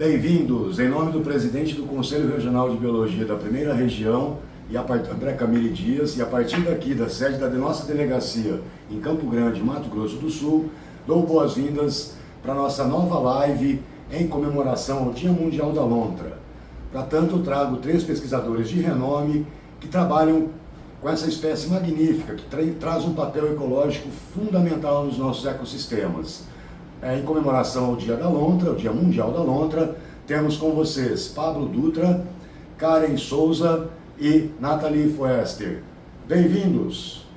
Bem-vindos, em nome do presidente do Conselho Regional de Biologia da Primeira Região, André Camille Dias, e a partir daqui, da sede da nossa delegacia em Campo Grande, Mato Grosso do Sul, dou boas-vindas para a nossa nova live em comemoração ao Dia Mundial da Lontra. Para tanto, trago 3 pesquisadores de renome que trabalham com essa espécie magnífica, que traz um papel ecológico fundamental nos nossos ecossistemas. Em comemoração ao Dia da Lontra, o Dia Mundial da Lontra, temos com vocês Pablo Dutra, Karen Souza e Nathalie Foester. Bem-vindos!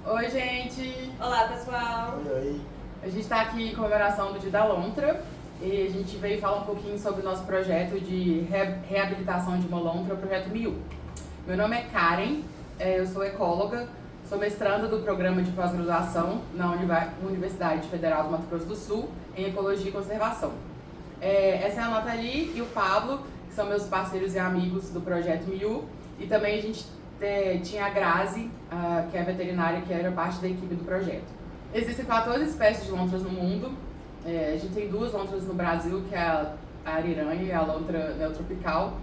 Oi, gente! Olá, pessoal! Oi. A gente está aqui em comemoração do Dia da Lontra e a gente veio falar um pouquinho sobre o nosso projeto de reabilitação de uma lontra, o Projeto MIU. Meu nome é Karen, eu sou ecóloga, sou mestranda do programa de pós-graduação na Universidade Federal do Mato Grosso do Sul, em Ecologia e Conservação. Essa é a Nathalie e o Pablo, que são meus parceiros e amigos do Projeto MIU, e também a gente tinha a Grazi, que é a veterinária, que era parte da equipe do projeto. Existem 14 espécies de lontras no mundo. A gente tem 2 lontras no Brasil, que é a ariranha e a lontra neotropical.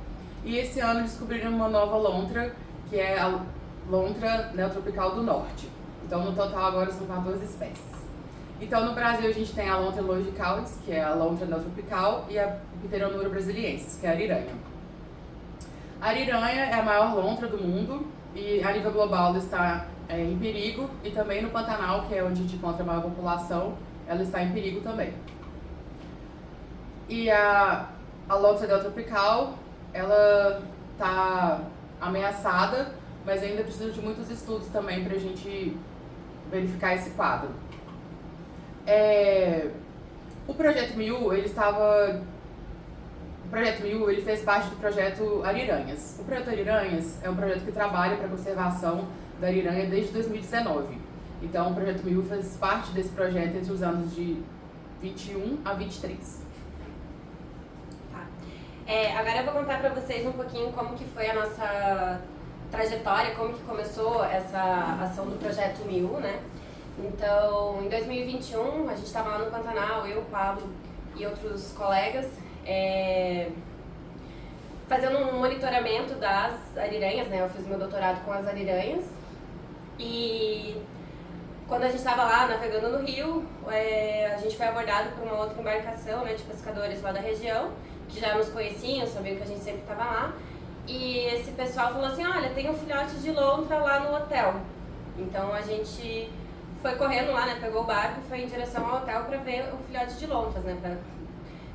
E esse ano descobriram uma nova lontra, que é a lontra neotropical do norte. Então, no total, agora são 14 espécies. Então, no Brasil, a gente tem a lontra longicalis, que é a lontra neotropical, e a Pteronura brasiliensis, que é a ariranha. A ariranha é a maior lontra do mundo e, a nível global, ela está em perigo. E também no Pantanal, que é onde a gente encontra a maior população, ela está em perigo também. E a lontra neotropical, ela está ameaçada, mas ainda precisa de muitos estudos também para a gente verificar esse quadro. O Projeto MIU, ele fez parte do Projeto Ariranhas. O Projeto Ariranhas é um projeto que trabalha para a conservação da ariranha desde 2019. Então, o Projeto MIU fez parte desse projeto entre os anos de 21 a 23. Agora eu vou contar para vocês um pouquinho como que foi a nossa trajetória, como que começou essa ação do Projeto MIU, né? Então, em 2021, a gente estava lá no Pantanal, eu, o Pablo e outros colegas, fazendo um monitoramento das ariranhas, né? Eu fiz meu doutorado com as ariranhas e quando a gente estava lá navegando no rio, a gente foi abordado por uma outra embarcação, né, de pescadores lá da região, que já nos conheciam, sabiam que a gente sempre estava lá. E esse pessoal falou assim, olha, tem um filhote de lontra lá no hotel. Então a gente foi correndo lá, né, pegou o barco e foi em direção ao hotel para ver o filhote de lontras, né, para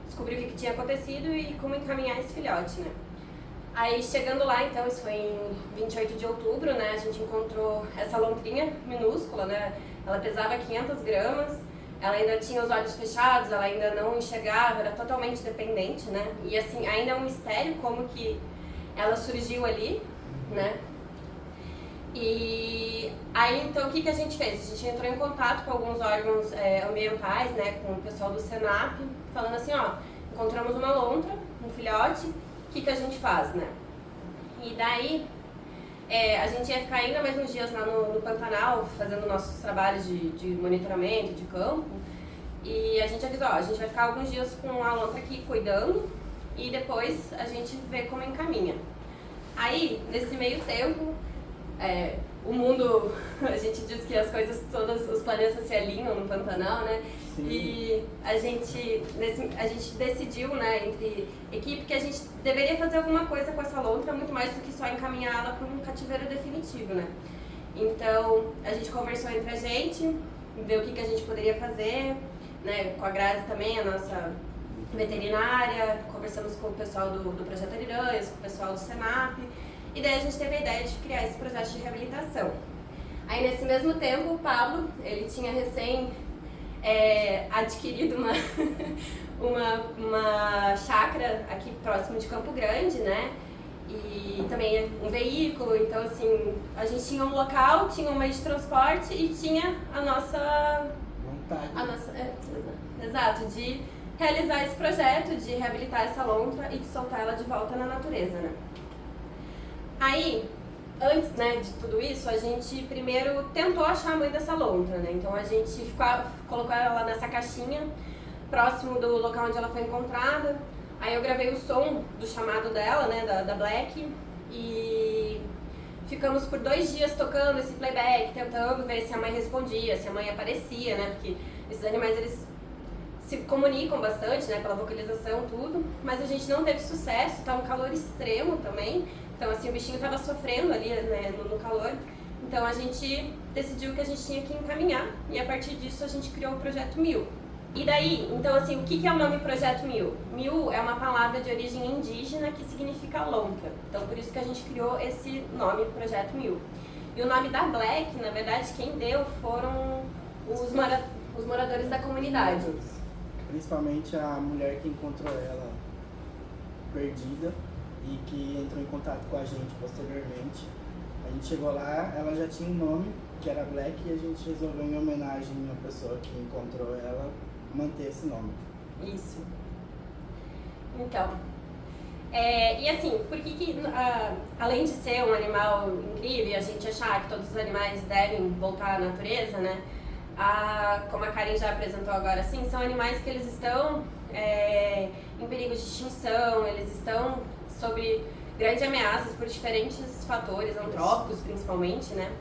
descobrir o que tinha acontecido e como encaminhar esse filhote, né. Aí chegando lá, então, isso foi em 28 de outubro, né, a gente encontrou essa lontrinha minúscula, né, ela pesava 500 gramas, ela ainda tinha os olhos fechados, ela ainda não enxergava, era totalmente dependente, né, e assim, ainda é um mistério como que ela surgiu ali, né. E aí, então, o que a gente fez? A gente entrou em contato com alguns órgãos ambientais, né, com o pessoal do Senap, falando assim, ó, encontramos uma lontra, um filhote, o que a gente faz, né? E daí, a gente ia ficar ainda mais uns dias lá no Pantanal, fazendo nossos trabalhos de monitoramento, de campo, e a gente avisou, ó, a gente vai ficar alguns dias com a lontra aqui cuidando, e depois a gente vê como encaminha. Aí, nesse meio tempo, o mundo, a gente diz que as coisas todas, os planetas se alinham no Pantanal, né? Sim. E a gente decidiu, né, entre equipe, que a gente deveria fazer alguma coisa com essa lontra, muito mais do que só encaminhá-la para um cativeiro definitivo, né? Então, a gente conversou entre a gente, ver o que a gente poderia fazer, né, com a Grazi também, a nossa veterinária, conversamos com o pessoal do Projeto Ariranhas, com o pessoal do Senap, e daí a gente teve a ideia de criar esse projeto de reabilitação. Aí nesse mesmo tempo, o Pablo, ele tinha recém adquirido uma chácara aqui próximo de Campo Grande, né? E também um veículo, então assim, a gente tinha um local, tinha um meio de transporte e tinha a nossa vontade. Exato, de realizar esse projeto, de reabilitar essa lontra e de soltar ela de volta na natureza, né? Aí, antes, né, de tudo isso, a gente primeiro tentou achar a mãe dessa lontra, né? Então a gente colocou ela nessa caixinha próximo do local onde ela foi encontrada. Aí eu gravei o som do chamado dela, né, da Black, e ficamos por 2 dias tocando esse playback, tentando ver se a mãe respondia, se a mãe aparecia, né, porque esses animais, eles se comunicam bastante, né, pela vocalização, tudo, mas a gente não teve sucesso, tá um calor extremo também, então assim, o bichinho tava sofrendo ali, né, no calor, então a gente decidiu que a gente tinha que encaminhar, e a partir disso a gente criou o Projeto 1000. E daí, então assim, o que é o nome Projeto 1000? 1000 é uma palavra de origem indígena que significa lontra. Então por isso que a gente criou esse nome Projeto 1000. E o nome da Black, na verdade, quem deu foram os moradores da comunidade. Principalmente a mulher que encontrou ela perdida e que entrou em contato com a gente posteriormente. A gente chegou lá, ela já tinha um nome, que era Black, e a gente resolveu, em homenagem à pessoa que encontrou ela, manter esse nome. Isso. Então, e assim, por que além de ser um animal incrível e a gente achar que todos os animais devem voltar à natureza, né? Como a Karen já apresentou agora, assim, são animais que eles estão em perigo de extinção, eles estão sob grandes ameaças por diferentes fatores, antrópicos principalmente, né?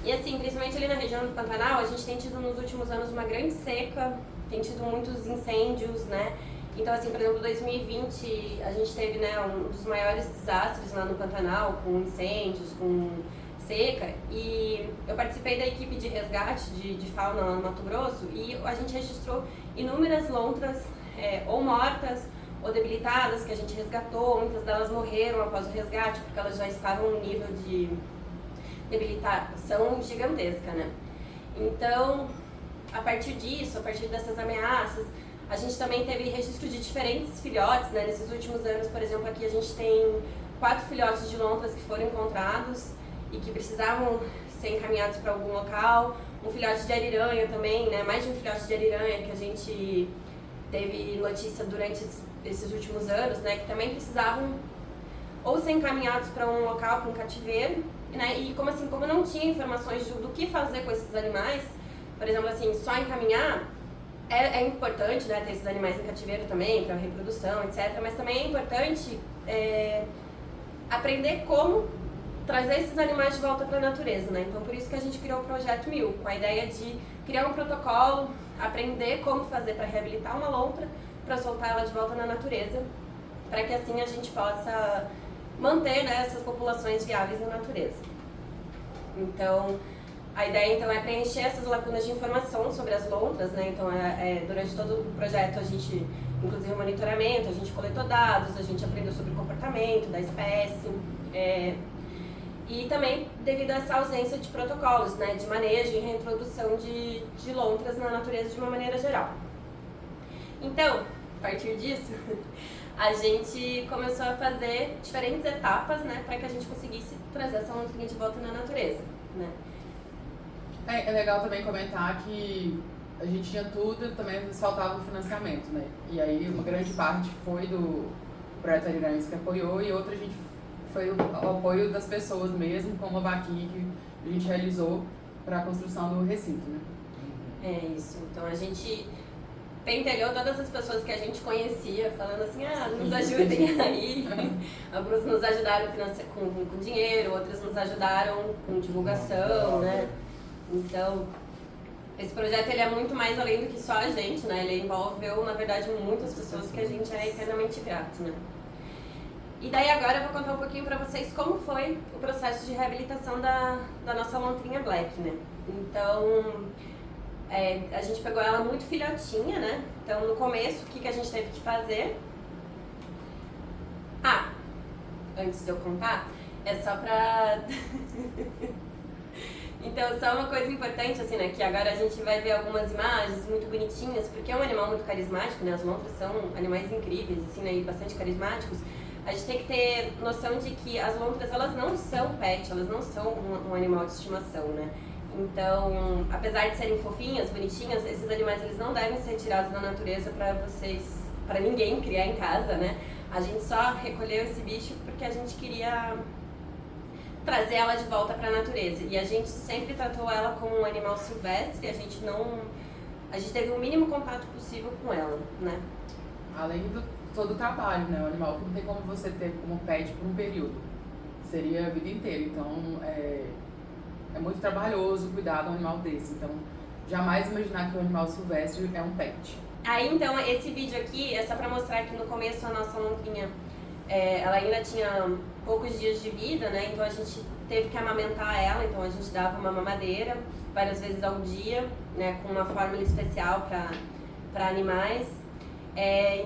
E assim, principalmente ali na região do Pantanal, a gente tem tido nos últimos anos uma grande seca, tem tido muitos incêndios, né? Então, assim, por exemplo, em 2020 a gente teve, né, um dos maiores desastres lá no Pantanal, com incêndios, com seca, e eu participei da equipe de resgate de fauna lá no Mato Grosso e a gente registrou inúmeras lontras ou mortas ou debilitadas que a gente resgatou, muitas delas morreram após o resgate porque elas já estavam no nível de debilitação gigantesca, né? Então, a partir disso, a partir dessas ameaças, a gente também teve registro de diferentes filhotes, né? Nesses últimos anos, por exemplo, aqui a gente tem 4 filhotes de lontras que foram encontrados e que precisavam ser encaminhados para algum local. Um filhote de ariranha também, né? Mais de um filhote de ariranha que a gente teve notícia durante esses últimos anos, né? Que também precisavam ou ser encaminhados para um local, para um cativeiro, né? E como assim, como não tinha informações do que fazer com esses animais, por exemplo, assim, só encaminhar é importante, né? Ter esses animais em cativeiro também, para reprodução, etc. Mas também é importante aprender como trazer esses animais de volta para a natureza, né? Então, por isso que a gente criou o Projeto 1000, com a ideia de criar um protocolo, aprender como fazer para reabilitar uma lontra, para soltar ela de volta na natureza, para que assim a gente possa manter, né, essas populações viáveis na natureza. Então, a ideia então é preencher essas lacunas de informação sobre as lontras, né? Então, durante todo o projeto a gente, inclusive o monitoramento, a gente coletou dados, a gente aprendeu sobre o comportamento da espécie, e também devido a essa ausência de protocolos, né, de manejo e reintrodução de lontras na natureza de uma maneira geral. Então, a partir disso, a gente começou a fazer diferentes etapas, né, para que a gente conseguisse trazer essa lontrinha de volta na natureza, né. É legal também comentar que a gente tinha tudo, também nos faltava o financiamento, né, e aí uma grande parte foi do Projeto Ariranhas que apoiou e outra foi o apoio das pessoas mesmo, com uma vaquinha que a gente realizou para a construção do recinto, né. É isso, então a gente pentelhou todas as pessoas que a gente conhecia, falando assim, nos ajudem aí. Alguns nos ajudaram com dinheiro, outros nos ajudaram com divulgação, né? Então, esse projeto ele é muito mais além do que só a gente, né? Ele envolveu, na verdade, muitas pessoas que a gente é eternamente grato, né? E daí agora eu vou contar um pouquinho pra vocês como foi o processo de reabilitação da nossa lontrinha Black, né? Então, a gente pegou ela muito filhotinha, né? Então, no começo, o que a gente teve que fazer? Antes de eu contar, é só pra... Então, só uma coisa importante, assim, né? Que agora a gente vai ver algumas imagens muito bonitinhas, porque é um animal muito carismático, né? As lontras são animais incríveis, assim, né? E bastante carismáticos. A gente tem que ter noção de que as lontras, elas não são pet, elas não são um animal de estimação, né? Então, apesar de serem fofinhas, bonitinhas, esses animais eles não devem ser tirados da natureza para ninguém criar em casa, né? A gente só recolheu esse bicho porque a gente queria trazer ela de volta para a natureza. E a gente sempre tratou ela como um animal silvestre, a gente a gente teve o mínimo contato possível com ela, né? Além do todo o trabalho, né? O animal que não tem como você ter como pet por um período. Seria a vida inteira. Então, é muito trabalhoso cuidar de um animal desse. Então, jamais imaginar que um animal silvestre é um pet. Aí, então, esse vídeo aqui é só pra mostrar que no começo a nossa lontrinha, ela ainda tinha poucos dias de vida, né? Então, a gente teve que amamentar ela. Então, a gente dava uma mamadeira várias vezes ao dia, né? Com uma fórmula especial para animais.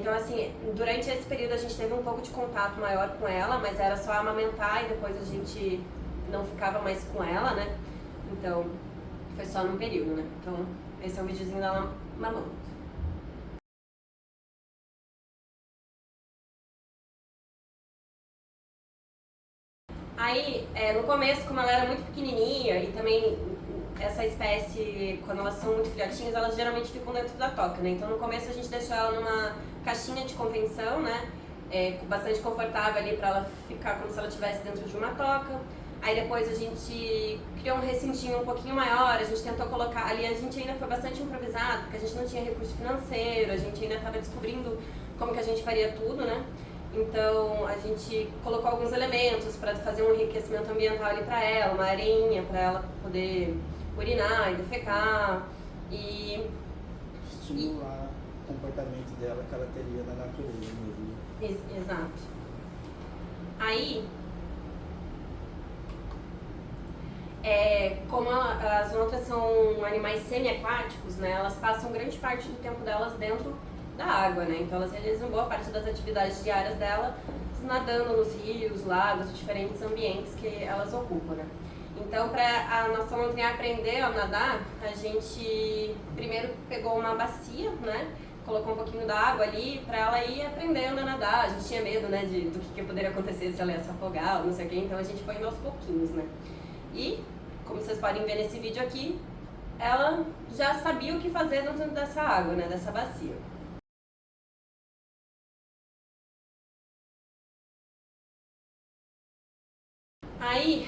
Então, assim, durante esse período a gente teve um pouco de contato maior com ela, mas era só amamentar e depois a gente não ficava mais com ela, né? Então, foi só num período, né? Então, esse é o videozinho dela mamando. Aí, no começo, como ela era muito pequenininha e também essa espécie, quando elas são muito filhotinhas, elas geralmente ficam dentro da toca, né? Então, no começo a gente deixou ela numa caixinha de contenção, né? Bastante confortável ali pra ela ficar como se ela estivesse dentro de uma toca. Aí depois a gente criou um recintinho um pouquinho maior, a gente tentou colocar ali, a gente ainda foi bastante improvisado, porque a gente não tinha recurso financeiro, a gente ainda estava descobrindo como que a gente faria tudo, né? Então a gente colocou alguns elementos para fazer um enriquecimento ambiental ali para ela, uma areinha para ela poder urinar e defecar e estimular o comportamento dela que ela teria na natureza mesmo. Exato. Aí, como as lontras são animais semi-aquáticos, né, elas passam grande parte do tempo delas dentro da água, né, então elas realizam boa parte das atividades diárias dela nadando nos rios, lagos, diferentes ambientes que elas ocupam, né. Então, para a nossa lontrinha aprender a nadar, a gente primeiro pegou uma bacia, né, colocou um pouquinho d'água ali para ela ir aprendendo a nadar. A gente tinha medo, né, do que poderia acontecer se ela ia se afogar ou não sei o quê, então a gente foi indo aos pouquinhos, né. E, como vocês podem ver nesse vídeo aqui, ela já sabia o que fazer dentro dessa água, né, dessa bacia. Aí,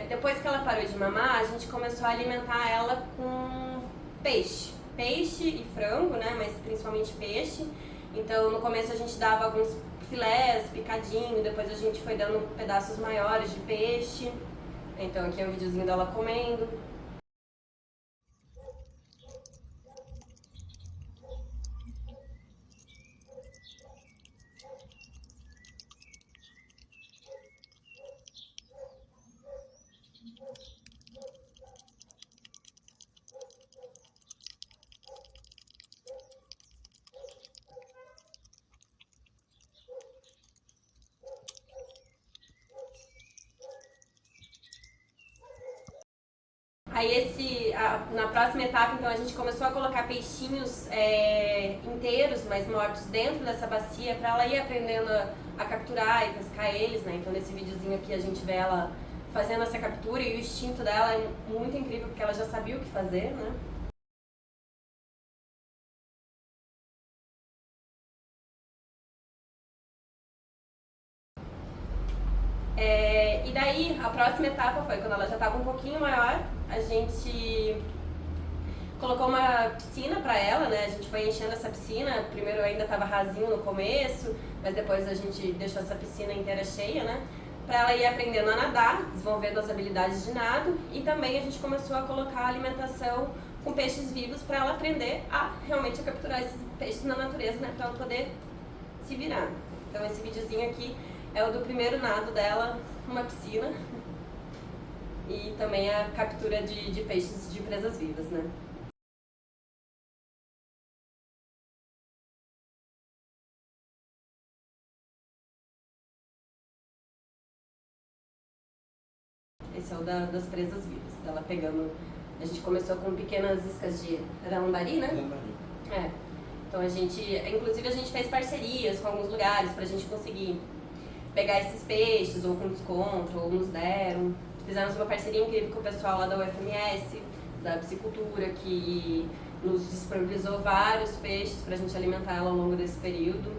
depois que ela parou de mamar, a gente começou a alimentar ela com peixe. Peixe e frango, né, mas principalmente peixe. Então, no começo a gente dava alguns filés picadinho, depois a gente foi dando pedaços maiores de peixe. Então, aqui é um videozinho dela comendo. Aí na próxima etapa, então, a gente começou a colocar peixinhos inteiros, mas mortos, dentro dessa bacia, para ela ir aprendendo a capturar e pescar eles, né? Então, nesse videozinho aqui a gente vê ela fazendo essa captura e o instinto dela é muito incrível, porque ela já sabia o que fazer, né? E daí, a próxima etapa foi quando ela já estava um pouquinho maior, a gente colocou uma piscina para ela, né? A gente foi enchendo essa piscina, primeiro ainda estava rasinho no começo, mas depois a gente deixou essa piscina inteira cheia, né? Para ela ir aprendendo a nadar, desenvolvendo as habilidades de nado, e também a gente começou a colocar alimentação com peixes vivos para ela aprender a realmente capturar esses peixes na natureza, né? Para ela poder se virar. Então esse videozinho aqui é o do primeiro nado dela numa piscina e também a captura de peixes de presas vivas, né? Esse é o das presas vivas, dela pegando. A gente começou com pequenas iscas de lambari, né? Lambari. Então inclusive a gente fez parcerias com alguns lugares pra gente conseguir pegar esses peixes, ou com desconto, ou nos deram. Fizemos uma parceria incrível com o pessoal lá da UFMS, da piscicultura, que nos disponibilizou vários peixes pra gente alimentar ela ao longo desse período.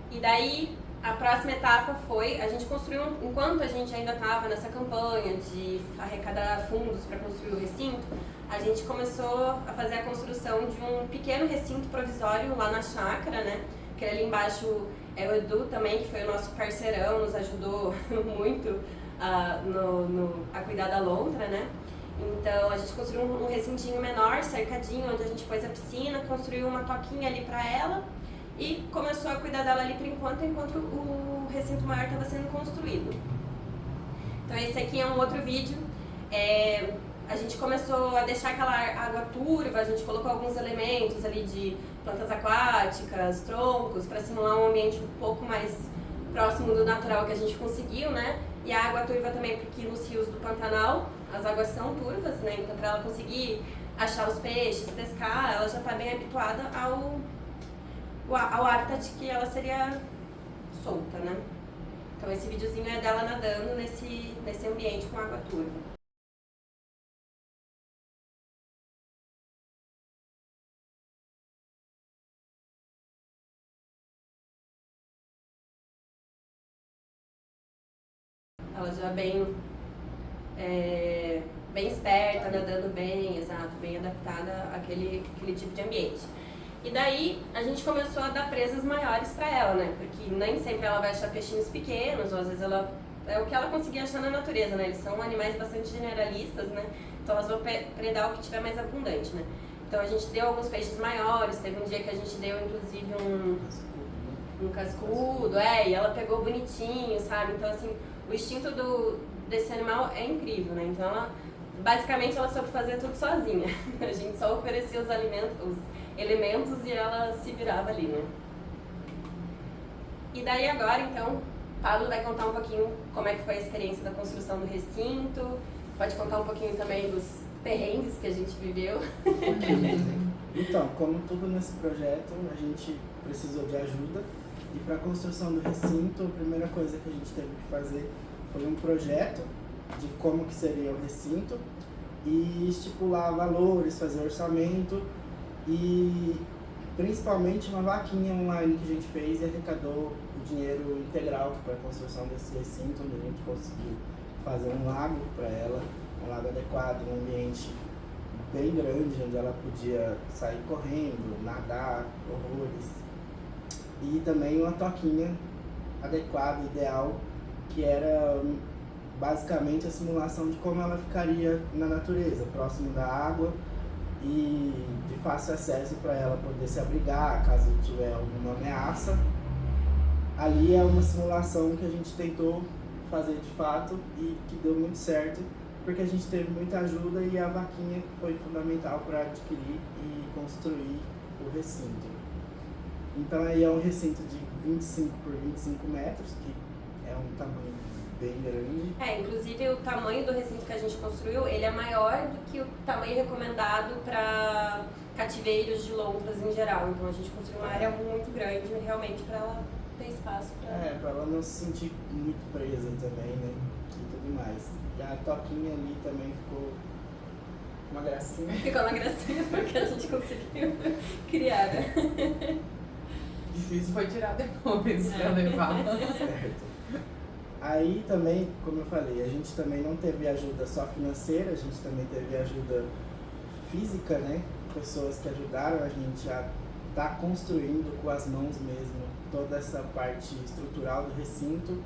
E daí, A próxima etapa foi, a gente construiu, enquanto a gente ainda estava nessa campanha de arrecadar fundos para construir o recinto, a gente começou a fazer a construção de um pequeno recinto provisório lá na chácara, né? Que ali embaixo é o Edu também, que foi o nosso parceirão, nos ajudou muito a cuidar da lontra, né? Então a gente construiu um recintinho menor, cercadinho, onde a gente pôs a piscina, construiu uma toquinha ali para ela e começou a cuidar dela ali por enquanto o recinto maior estava sendo construído. Então esse aqui é um outro vídeo. A gente começou a deixar aquela água turva, a gente colocou alguns elementos ali de plantas aquáticas, troncos, para simular um ambiente um pouco mais próximo do natural que a gente conseguiu, né? E a água turva também, porque nos rios do Pantanal as águas são turvas, né? Então para ela conseguir achar os peixes, pescar, ela já está bem habituada ao habitat que ela seria solta, né? Então esse videozinho é dela nadando nesse ambiente com água turva. Ela já bem esperta, nadando bem, exato, bem adaptada àquele tipo de ambiente. E daí a gente começou a dar presas maiores para ela, né? Porque nem sempre ela vai achar peixinhos pequenos, ou às vezes ela é o que ela conseguia achar na natureza, né? Eles são animais bastante generalistas, né? Então elas vão predar o que tiver mais abundante, né? Então a gente deu alguns peixes maiores, teve um dia que a gente deu inclusive um cascudo, e ela pegou bonitinho, sabe? Então assim, o instinto desse animal é incrível, né? Então ela, basicamente ela soube fazer tudo sozinha. A gente só oferecia os elementos e ela se virava ali, né? E daí agora, então, Pablo vai contar um pouquinho como é que foi a experiência da construção do recinto, pode contar um pouquinho também dos perrengues que a gente viveu. Então, como tudo nesse projeto, a gente precisou de ajuda e para a construção do recinto, a primeira coisa que a gente teve que fazer foi um projeto de como que seria o recinto e estipular valores, fazer orçamento e principalmente uma vaquinha online que a gente fez e arrecadou o dinheiro integral para a construção desse recinto, onde a gente conseguiu fazer um lago para ela, um lago adequado, um ambiente bem grande, onde ela podia sair correndo, nadar, horrores. E também uma toquinha adequada, ideal, que era basicamente a simulação de como ela ficaria na natureza, próximo da água e de fácil acesso para ela poder se abrigar caso tiver alguma ameaça. Ali é uma simulação que a gente tentou fazer de fato e que deu muito certo, porque a gente teve muita ajuda e a vaquinha foi fundamental para adquirir e construir o recinto. Então aí é um recinto de 25 por 25 metros, que é um tamanho bem grande. Inclusive o tamanho do recinto que a gente construiu, ele é maior do que o tamanho recomendado para cativeiros de lontras em geral. Então a gente construiu uma área muito grande, realmente, para ela ter espaço. Para ela não se sentir muito presa também, né? E tudo mais. E a toquinha ali também ficou uma gracinha. Ficou uma gracinha porque a gente conseguiu criar, né? Difícil foi tirar depois pra levar. Certo. Aí também, como eu falei, a gente também não teve ajuda só financeira, a gente também teve ajuda física, né? Pessoas que ajudaram a gente a estar construindo com as mãos mesmo toda essa parte estrutural do recinto,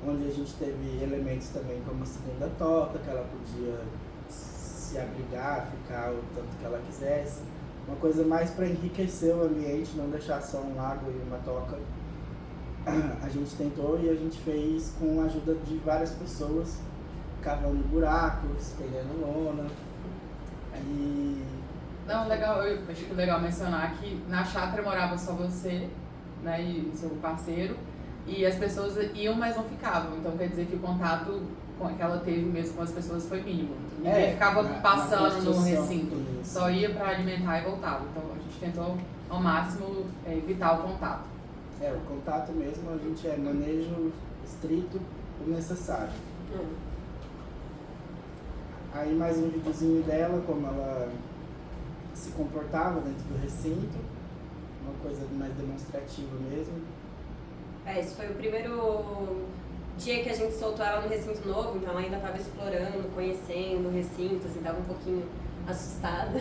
onde a gente teve elementos também como a segunda toca, que ela podia se abrigar, ficar o tanto que ela quisesse. Uma coisa mais para enriquecer o ambiente, não deixar só um lago e uma toca. A gente tentou e a gente fez com a ajuda de várias pessoas, cavando buracos, estendendo lona. Não, legal, eu acho que legal mencionar que na chácara morava só você, né, e seu parceiro, e as pessoas iam, mas não ficavam. Então quer dizer que o contato que ela teve mesmo com as pessoas foi mínimo. Ninguém ficava passando no recinto, só ia para alimentar e voltava. Então a gente tentou ao máximo evitar o contato. O contato mesmo, a gente manejo estrito o necessário. Aí mais um videozinho dela, como ela se comportava dentro do recinto, uma coisa mais demonstrativa mesmo. Esse foi o primeiro dia que a gente soltou ela no recinto novo, então ela ainda estava explorando, conhecendo o recinto, assim, tava um pouquinho assustada.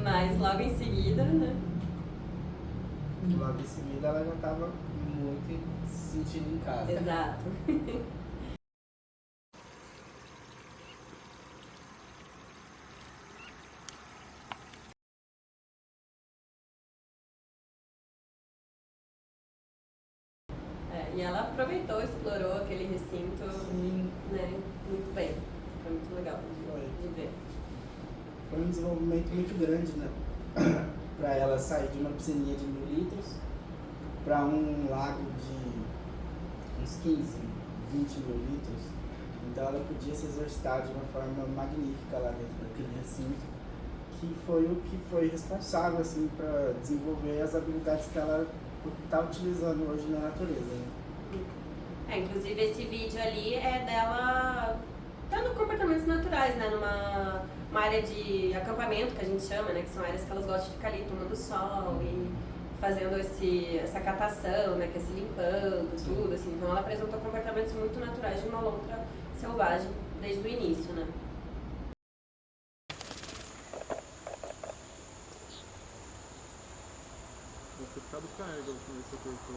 Mas logo em seguida, né? Logo em seguida ela já estava muito se sentindo em casa. Exato. E ela aproveitou, explorou aquele recinto, Sim. né, muito bem. Foi muito legal de ver. Foi um desenvolvimento muito grande, né? Para ela sair de uma piscininha de 1000 litros para um lago de uns 15, 20 mil litros. Então ela podia se exercitar de uma forma magnífica lá dentro daquele recinto, que foi o que foi responsável assim, para desenvolver as habilidades que ela está utilizando hoje na natureza. Né? Inclusive esse vídeo ali é dela tendo comportamentos naturais, né? Numa área de acampamento que a gente chama, né? Que são áreas que elas gostam de ficar ali tomando sol e fazendo essa catação, né? Que é se limpando, tudo, assim. Então ela apresentou comportamentos muito naturais de uma lontra selvagem desde o início, né? Vou ter ficado carga a última vez que eu cortou.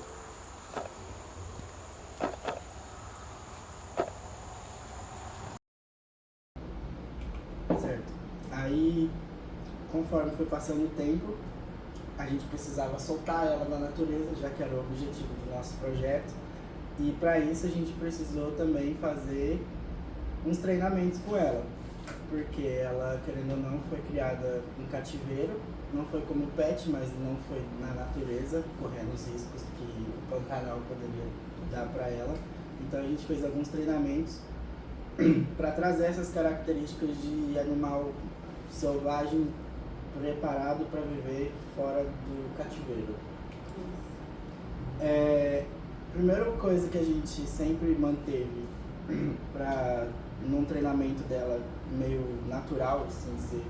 Certo. Aí, conforme foi passando o tempo, a gente precisava soltar ela na natureza, já que era o objetivo do nosso projeto. E para isso a gente precisou também fazer uns treinamentos com ela, porque ela, querendo ou não, foi criada em cativeiro, não foi como pet, mas não foi na natureza, correndo os riscos que o Pantanal poderia dar para ela. Então a gente fez alguns treinamentos para trazer essas características de animal selvagem preparado para viver fora do cativeiro. Primeira coisa que a gente sempre manteve num treinamento dela meio natural, assim dizer,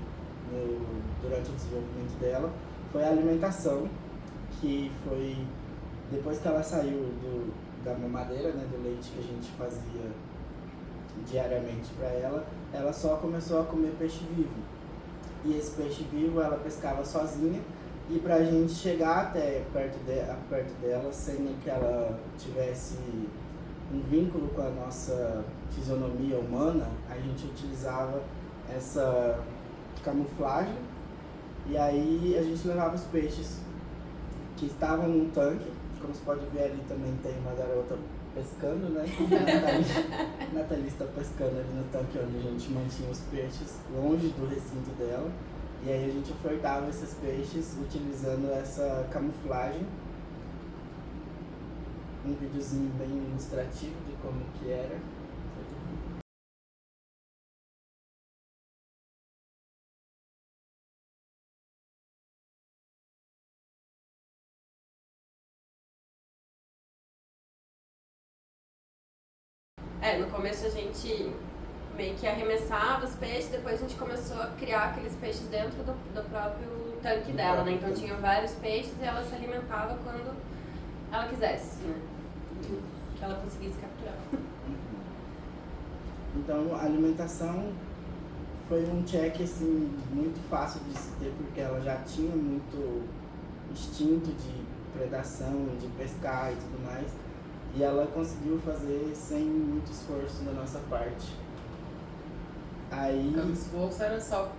durante o desenvolvimento dela, foi a alimentação, que foi depois que ela saiu da mamadeira, né, do leite que a gente fazia diariamente para ela, ela só começou a comer peixe vivo. E esse peixe vivo ela pescava sozinha, e para a gente chegar até perto dela, sem que ela tivesse um vínculo com a nossa fisionomia humana, a gente utilizava essa camuflagem, e aí a gente levava os peixes que estavam num tanque. Como você pode ver ali também tem uma garota pescando, né? Nathalie está pescando ali no tanque onde a gente mantinha os peixes, longe do recinto dela. E aí a gente ofertava esses peixes utilizando essa camuflagem. Um videozinho bem ilustrativo de como que era. No começo a gente meio que arremessava os peixes, depois a gente começou a criar aqueles peixes dentro do próprio tanque dela, né? Então tinha vários peixes e ela se alimentava quando ela quisesse, né? Que ela conseguisse capturar. Então a alimentação foi um check assim, muito fácil de se ter, porque ela já tinha muito instinto de predação, de pescar e tudo mais. E ela conseguiu fazer sem muito esforço da nossa parte. Aí... O esforço era só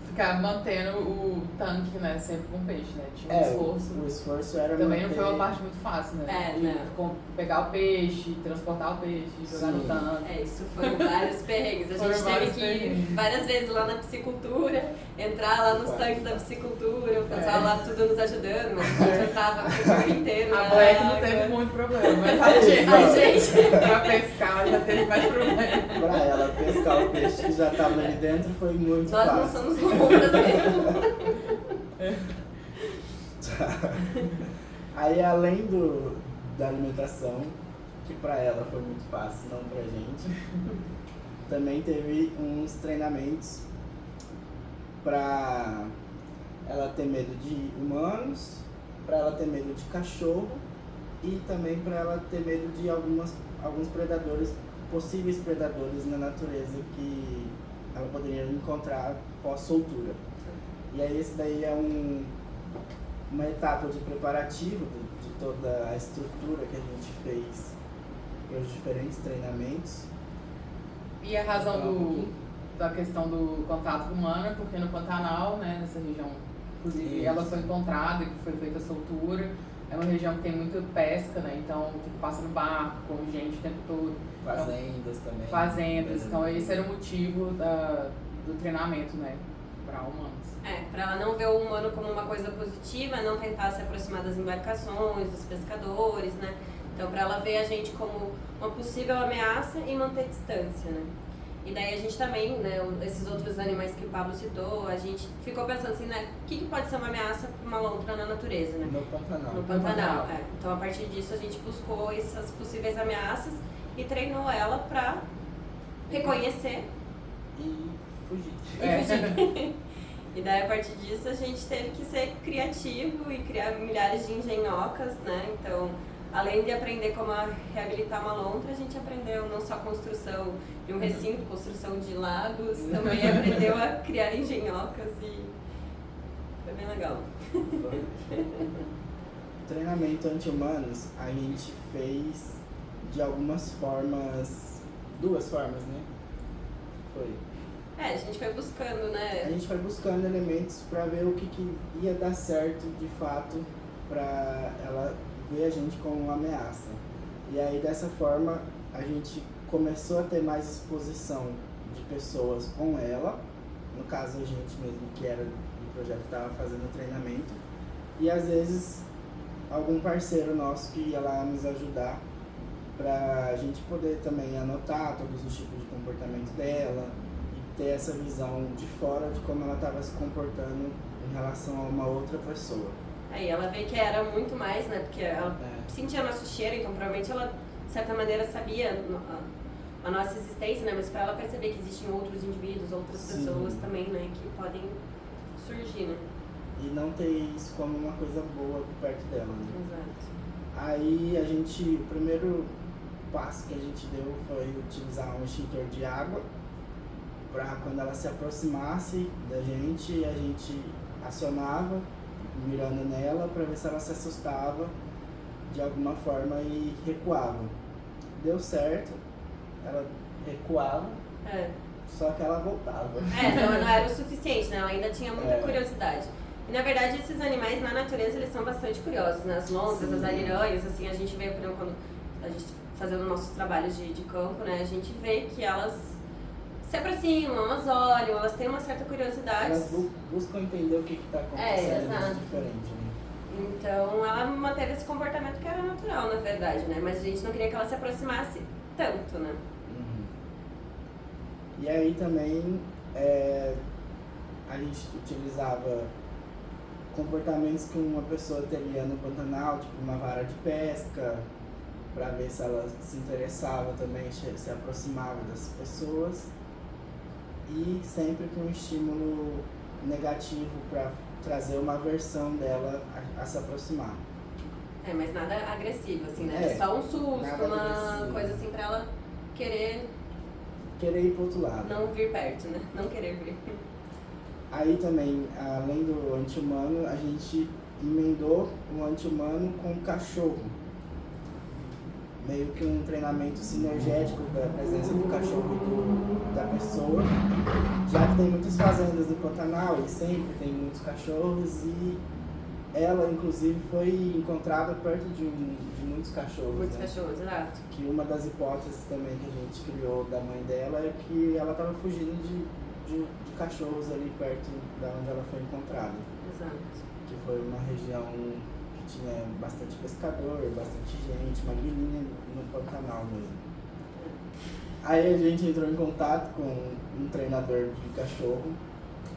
ficar mantendo o tanque, né, sempre com peixe, né? Tinha um esforço. O esforço era também manter... não foi uma parte muito fácil, né? Pegar o peixe, transportar o peixe, jogar no tanque. Isso foram vários perrengues. A gente teve que ir várias vezes lá na piscicultura, entrar lá nos tanques da piscicultura, o pessoal lá tudo nos ajudando, mas a gente entrava o dia inteiro. A Black não teve muito problema, mas a gente pra pescar já teve mais problema. Pra ela pescar o peixe que já estava ali dentro foi muito fácil. Nós não somos loucas mesmo. Aí além da alimentação, que pra ela foi muito fácil, não pra gente, também teve uns treinamentos pra ela ter medo de humanos, pra ela ter medo de cachorro e também para ela ter medo de alguns predadores, possíveis predadores na natureza que ela poderia encontrar pós-soltura. E aí esse daí é uma etapa de preparativo de toda a estrutura que a gente fez para os diferentes treinamentos. E a razão da questão do contato humano é porque no Pantanal, né, nessa região, inclusive ela foi encontrada e foi feita a soltura. É uma região que tem muita pesca, né? Então passa no barco, com gente o tempo todo. Fazendas então, também. Fazendas, então esse era o motivo do treinamento, né? Para humanos. Para ela não ver o humano como uma coisa positiva, não tentar se aproximar das embarcações, dos pescadores, né? Então para ela ver a gente como uma possível ameaça e manter distância, né? E daí a gente também, né, esses outros animais que o Pablo citou, a gente ficou pensando assim, né, o que pode ser uma ameaça para uma lontra na natureza, né? No Pantanal. No Pantanal, Então a partir disso a gente buscou essas possíveis ameaças e treinou ela para reconhecer e fugir. E daí a partir disso a gente teve que ser criativo e criar milhares de engenhocas, né? Então, além de aprender como reabilitar uma lontra, a gente aprendeu não só a construção de um recinto, construção de lagos, também aprendeu a criar engenhocas e foi bem legal. Treinamento anti-humanos a gente fez de algumas formas, 2 formas, né? Foi. A gente foi buscando, né? A gente foi buscando elementos para ver o que ia dar certo de fato para ela ver a gente como uma ameaça. E aí dessa forma a gente começou a ter mais exposição de pessoas com ela, no caso a gente mesmo que era do projeto que estava fazendo o treinamento, e às vezes algum parceiro nosso que ia lá nos ajudar para a gente poder também anotar todos os tipos de comportamento dela e ter essa visão de fora de como ela estava se comportando em relação a uma outra pessoa. Aí ela vê que era muito mais, né? Porque ela sentia nosso cheiro, então provavelmente ela, de certa maneira, sabia a nossa existência, né? Mas para ela perceber que existem outros indivíduos, outras pessoas também, né? Que podem surgir, né? E não ter isso como uma coisa boa perto dela, né? Exato. Aí o primeiro passo que a gente deu foi utilizar um extintor de água para quando ela se aproximasse da gente, a gente acionava, mirando nela para ver se ela se assustava de alguma forma e recuava. Deu certo, ela recuava, só que ela voltava. Não era o suficiente, né? Ela ainda tinha muita curiosidade. E na verdade esses animais na natureza eles são bastante curiosos, né? As lontras, as ariranhas, assim, a gente vê, por exemplo, quando a gente fazendo nossos trabalhos de campo, né? A gente vê que elas se aproximam, elas olham, elas têm uma certa curiosidade. Elas buscam entender o que está acontecendo de diferente, né? Então ela manteve esse comportamento que era natural, na verdade, né? Mas a gente não queria que ela se aproximasse tanto, né? E aí também a gente utilizava comportamentos que uma pessoa teria no Pantanal, tipo uma vara de pesca, para ver se ela se interessava também, se aproximava das pessoas, e sempre com um estímulo negativo para trazer uma aversão dela a se aproximar. Mas nada agressivo, assim, né? Só um susto, uma coisa assim pra ela querer ir pro outro lado. Não vir perto, né? Não querer vir. Aí também, além do anti-humano, a gente emendou o anti-humano com o cachorro. Meio que um treinamento sinergético da presença do cachorro e da pessoa. Já que tem muitas fazendas no Pantanal e sempre tem muitos cachorros, e ela, inclusive, foi encontrada perto de muitos cachorros. Muitos cachorros, exato. Que uma das hipóteses também que a gente criou da mãe dela é que ela estava fugindo de cachorros ali perto da onde ela foi encontrada. Exato. Que foi uma região que tinha bastante pescador, bastante gente, uma vilinha no Pantanal mesmo. Aí a gente entrou em contato com um treinador de cachorro,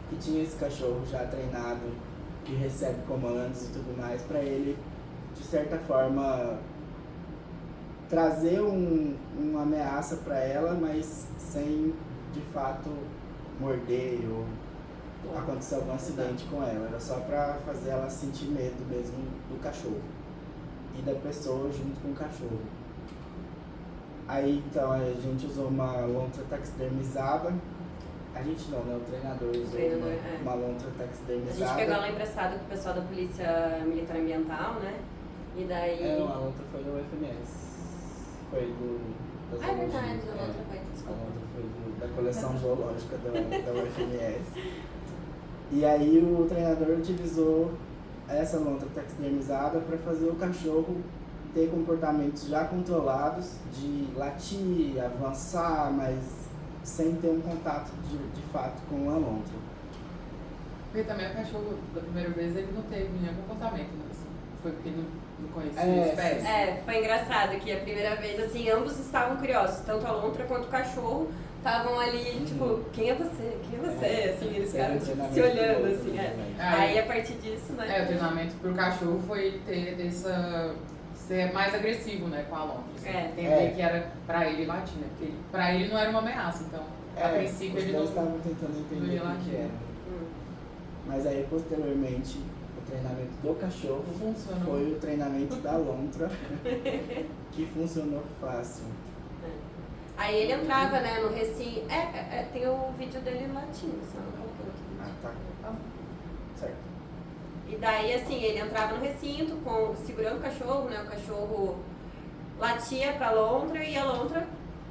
que tinha esse cachorro já treinado, que recebe comandos e tudo mais, para ele, de certa forma, trazer uma ameaça para ela, mas sem, de fato, morder ou acontecer algum acidente com ela. Era só para fazer ela sentir medo mesmo do cachorro. e da pessoa junto com o cachorro. Aí então a gente usou uma lontra taxidermizada. A gente não, né? O treinador usou uma lontra A taxidermizada. gente pegou ela emprestada com o pessoal da Polícia Militar Ambiental, né? E daí... É, a lontra foi do UFMS. Foi da É zoologia. verdade, a lontra foi, A desculpa. lontra foi da coleção zoológica da UFMS. E aí o treinador utilizou essa lontra taxidermizada para fazer o cachorro ter comportamentos já controlados de latir, avançar, mas sem ter um contato de fato com a lontra. Porque também o cachorro, da primeira vez, ele não teve nenhum comportamento, né? Assim, foi porque não conhecia a espécie. Foi engraçado que a primeira vez, assim, ambos estavam curiosos, tanto a lontra quanto o cachorro estavam ali, tipo, quem é você? Quem é você? Assim, eles ficaram tipo, se olhando, assim, Aí a partir disso, né? O treinamento pro cachorro foi ele ter ser mais agressivo, né, com a lontra. Assim, entender que era pra ele latir, né? Porque pra ele não era uma ameaça, então, a princípio os ele dois não estavam tentando entender o que era. Mas aí, posteriormente, o treinamento do cachorro funcionou. foi o treinamento da lontra, que funcionou fácil. Aí ele entrava, né, no recinto. Tem o vídeo dele latindo, só não coloquei outro vídeo. Ah, tá. Certo. E daí, assim, ele entrava no recinto segurando o cachorro, né? O cachorro latia pra lontra e a lontra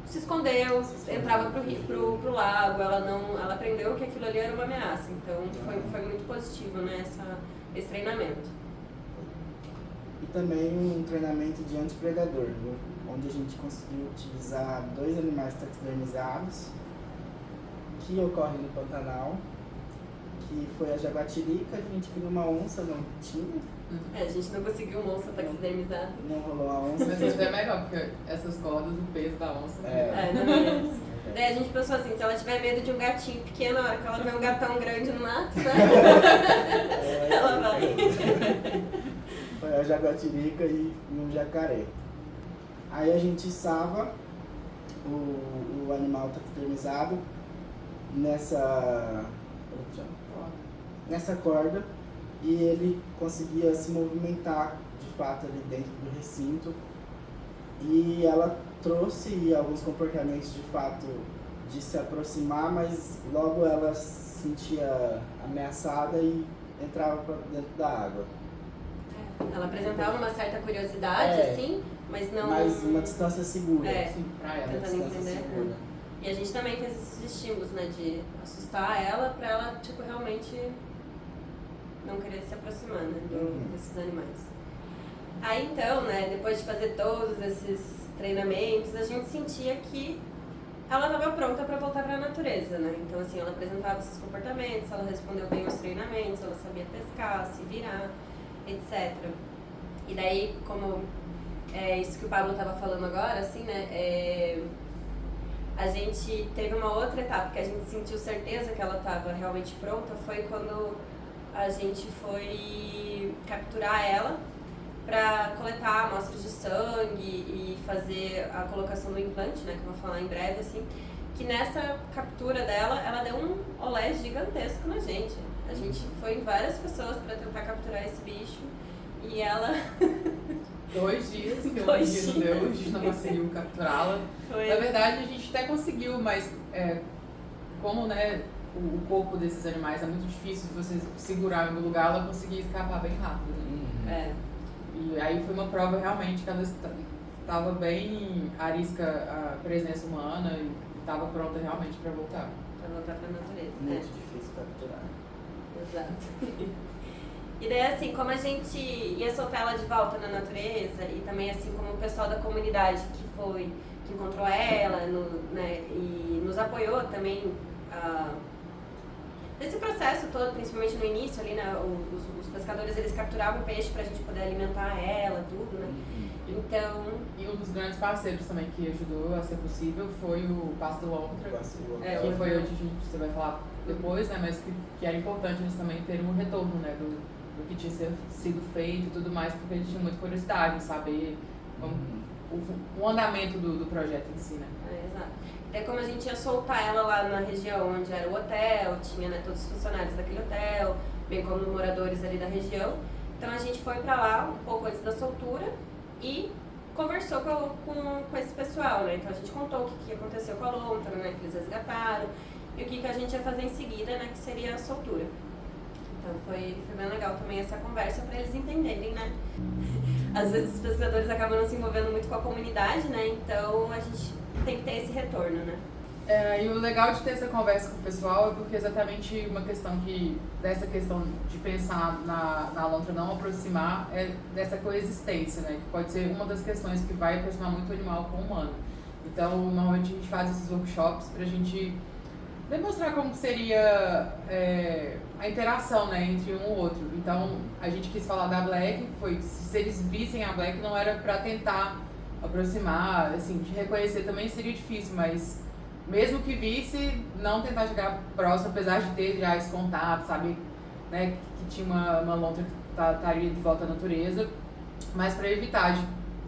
se escondeu, entrava pro lago. Ela aprendeu que aquilo ali era uma ameaça. Então foi muito positivo, né, esse treinamento. E também um treinamento de antipredador, onde a gente conseguiu utilizar 2 animais taxidermizados que ocorrem no Pantanal, que foi a jaguatirica. A gente criou uma onça, não tinha. A gente não conseguiu uma onça taxidermizada. Não rolou a onça. Mas isso é melhor, porque essas cordas, o peso da onça... Não é. Daí a gente pensou assim, se ela tiver medo de um gatinho pequeno, na hora que ela vê um gatão grande no mato, né? Ela vai. Foi a jaguatirica e um jacaré. Aí a gente içava o animal taxidermizado nessa corda e ele conseguia se movimentar de fato ali dentro do recinto. E ela trouxe alguns comportamentos de fato de se aproximar, mas logo ela se sentia ameaçada e entrava para dentro da água. Ela apresentava uma certa curiosidade, assim, mas não... Mas uma distância segura. Sim, pra ela. Tentando entender. Segura. E a gente também fez esses estímulos, né, de assustar ela pra ela, tipo, realmente não querer se aproximar, né, desses animais. Aí então, né, depois de fazer todos esses treinamentos, a gente sentia que ela estava pronta para voltar para a natureza, né? Então, assim, ela apresentava esses comportamentos, ela respondeu bem aos treinamentos, ela sabia pescar, se virar, etc. E daí, como isso que o Pablo estava falando agora, assim, né, a gente teve uma outra etapa que a gente sentiu certeza que ela estava realmente pronta, foi quando a gente foi capturar ela para coletar amostras de sangue e fazer a colocação do implante, né, que eu vou falar em breve, assim, que nessa captura dela, ela deu um olé gigantesco na gente. A gente foi em várias pessoas para tentar capturar esse bicho e ela... 2 dias que Dois a gente dias. deu, a gente não conseguiu capturá-la. Na verdade, a gente até conseguiu, mas como, né, o corpo desses animais é muito difícil de você segurar em algum lugar, ela conseguia escapar bem rápido. Né? E aí foi uma prova realmente que ela estava bem arisca a presença humana e estava pronta realmente para voltar. Para voltar para a natureza. Muito difícil capturar. Exato. E daí, assim, como a gente ia soltar ela de volta na natureza e também, assim, como o pessoal da comunidade que encontrou ela, né, e nos apoiou também nesse processo todo, principalmente no início ali, né, os pescadores, eles capturavam peixe pra gente poder alimentar ela, tudo, né, então... E um dos grandes parceiros também que ajudou a ser possível foi o Passo do Lontra, que foi onde você vai falar depois, né, mas que era importante eles também terem um retorno, né, do que tinha sido feito e tudo mais, porque eles tinham muita curiosidade em saber o andamento do projeto em si, né. Exato. Até como a gente ia soltar ela lá na região onde era o hotel, tinha, né, todos os funcionários daquele hotel, bem como moradores ali da região. Então a gente foi pra lá um pouco antes da soltura e conversou com esse pessoal, né? Então a gente contou o que aconteceu com a lontra, né? Que eles resgataram e o que a gente ia fazer em seguida, né? Que seria a soltura. Então foi bem legal também essa conversa para eles entenderem, né? Às vezes os pescadores acabam não se envolvendo muito com a comunidade, né? Então a gente tem que ter esse retorno, né? E o legal de ter essa conversa com o pessoal é porque exatamente dessa questão de pensar na lontra não aproximar é dessa coexistência, né? Que pode ser uma das questões que vai aproximar muito o animal com o humano. Então, normalmente a gente faz esses workshops pra gente demonstrar como seria a interação, né, entre um e o outro. Então, a gente quis falar da Black, foi se eles vissem a Black não era pra tentar aproximar, assim, de reconhecer também seria difícil, mas mesmo que visse, não tentar chegar próximo, apesar de ter já esse contato, sabe, né, que tinha uma lontra que estaria de volta à natureza, mas para evitar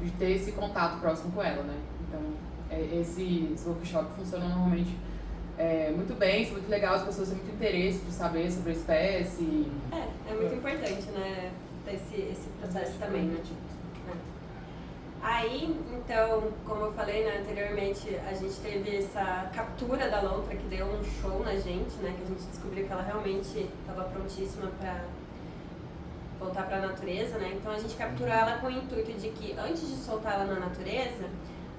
de ter esse contato próximo com ela, né. Então, esse workshop funciona normalmente muito bem, isso é muito legal, as pessoas têm muito interesse de saber sobre a espécie. É muito importante, né, ter esse processo também, né. Aí, então, como eu falei, né, anteriormente, a gente teve essa captura da lontra que deu um show na gente, né, que a gente descobriu que ela realmente estava prontíssima para voltar para a natureza, né, então a gente capturou ela com o intuito de que antes de soltar ela na natureza,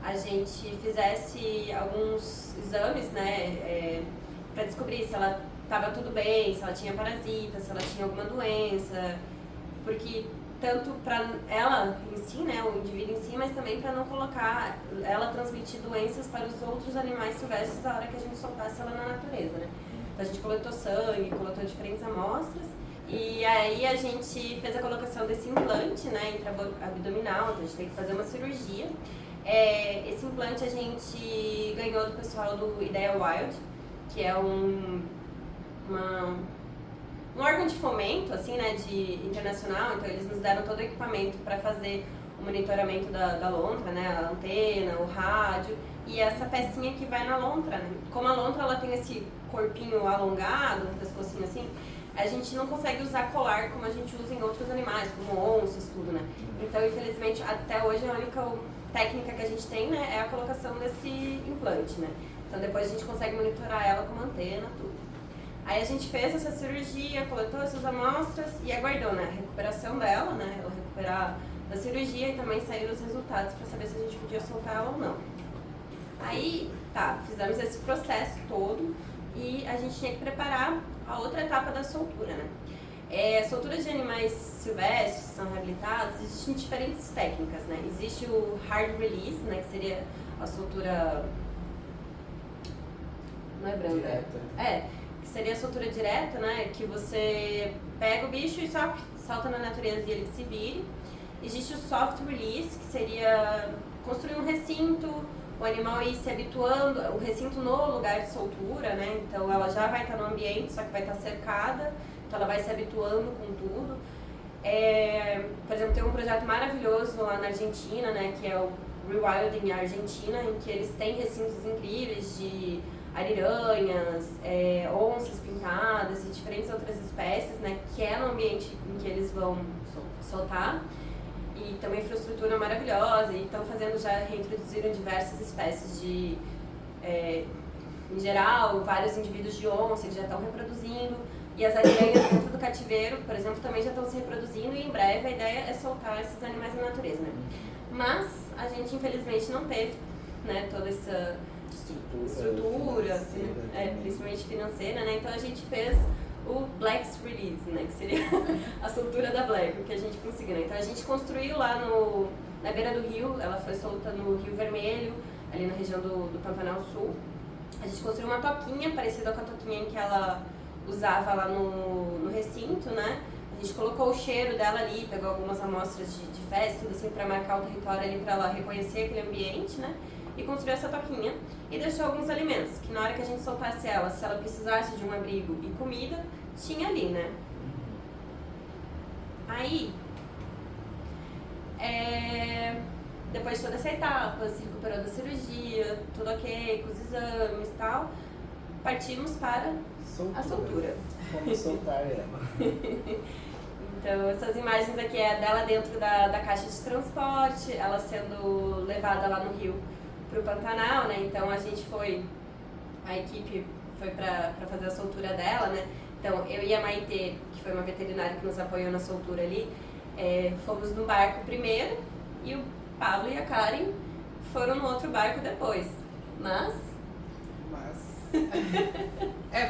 a gente fizesse alguns exames, né, para descobrir se ela estava tudo bem, se ela tinha parasita, se ela tinha alguma doença, porque tanto para ela em si, né, o indivíduo em si, mas também para não colocar ela transmitir doenças para os outros animais silvestres na hora que a gente soltasse ela na natureza, né. Então a gente coletou sangue, coletou diferentes amostras e aí a gente fez a colocação desse implante, né, intra-abdominal, então a gente tem que fazer uma cirurgia. Esse implante a gente ganhou do pessoal do Ideia Wild, que é um órgão de fomento, assim, né, internacional, então eles nos deram todo o equipamento para fazer o monitoramento da lontra, né, a antena, o rádio e essa pecinha que vai na lontra, né. Como a lontra ela tem esse corpinho alongado, um pescocinho assim, a gente não consegue usar colar como a gente usa em outros animais, como onças, tudo, né. Então, infelizmente, até hoje a única técnica que a gente tem, né, é a colocação desse implante, né. Então depois a gente consegue monitorar ela com antena, tudo. Aí a gente fez essa cirurgia, coletou essas amostras e aguardou, né, a recuperação dela, né, ela recuperar da cirurgia e também saíram os resultados para saber se a gente podia soltar ela ou não. Aí, fizemos esse processo todo e a gente tinha que preparar a outra etapa da soltura, né. Solturas de animais silvestres que são reabilitados, existem diferentes técnicas, né, existe o hard release, né, que seria a soltura, não é branda? Direta. Que seria a soltura direta, né, que você pega o bicho e só solta na natureza e ele se vire. Existe o soft release, que seria construir um recinto, o animal ir se habituando, o recinto no lugar de soltura, né, então ela já vai estar no ambiente, só que vai estar cercada, então ela vai se habituando com tudo. Por exemplo, tem um projeto maravilhoso lá na Argentina, né, que é o Rewilding Argentina, em que eles têm recintos incríveis de ariranhas, onças pintadas e diferentes outras espécies, né, que é no ambiente em que eles vão soltar. E tem uma infraestrutura maravilhosa e estão fazendo, já reintroduziram diversas espécies de, em geral, vários indivíduos de onça que já estão reproduzindo. E as ariranhas dentro do cativeiro, por exemplo, também já estão se reproduzindo e em breve a ideia é soltar esses animais na natureza, né? Mas a gente infelizmente não teve, né, toda essa estrutura assim, principalmente financeira, né? Então a gente fez o Black's Release, né, que seria a soltura da Black, o que a gente conseguiu, né? Então a gente construiu lá na beira do rio, ela foi solta no Rio Vermelho, ali na região do Pantanal Sul. A gente construiu uma toquinha parecida com a toquinha que ela usava lá no recinto, né? A gente colocou o cheiro dela ali, pegou algumas amostras de fezes, tudo assim, para marcar o território ali, para ela reconhecer aquele ambiente, né? E construiu essa toquinha e deixou alguns alimentos, que na hora que a gente soltasse ela, se ela precisasse de um abrigo e comida, tinha ali, né? Aí, depois de toda essa etapa, se recuperou da cirurgia, tudo ok, com os exames e tal, partimos para a soltura. Como soltar ela. Então, essas imagens aqui é dela dentro da caixa de transporte, ela sendo levada lá no Rio pro Pantanal, né? Então, a equipe foi pra fazer a soltura dela, né? Então, eu e a Maitê, que foi uma veterinária que nos apoiou na soltura ali, fomos no barco primeiro e o Pablo e a Karen foram no outro barco depois. Mas...